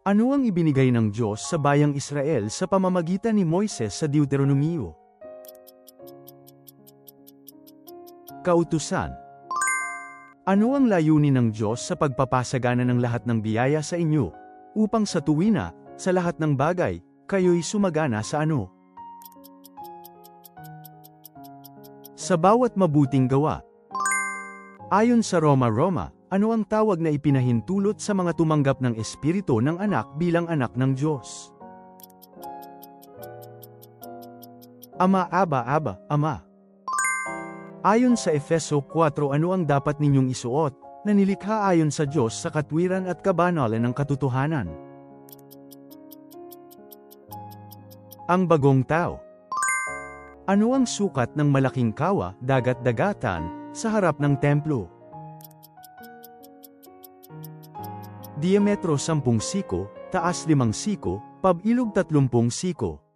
Ano ang ibinigay ng Diyos sa bayang Israel sa pamamagitan ni Moises sa Deuteronomio? Kautusan. Ano ang layunin ng Diyos sa pagpapasagana ng lahat ng biyaya sa inyo, upang sa tuwina, sa lahat ng bagay, kayo'y sumagana sa ano? Sa bawat mabuting gawa. Ayon sa Roma, ano ang tawag na ipinahintulot sa mga tumanggap ng Espiritu ng Anak bilang anak ng Diyos? Ama, Aba, Ama. Ayon sa Efeso 4, ano ang dapat ninyong isuot, na nilikha ayon sa Diyos sa katwiran at kabanalan ng katotohanan? Ang bagong tao. Ano ang sukat ng malaking kawa, dagat-dagatan, sa harap ng templo? Diametro 10 siko, taas 5 siko, pabilog 30 siko.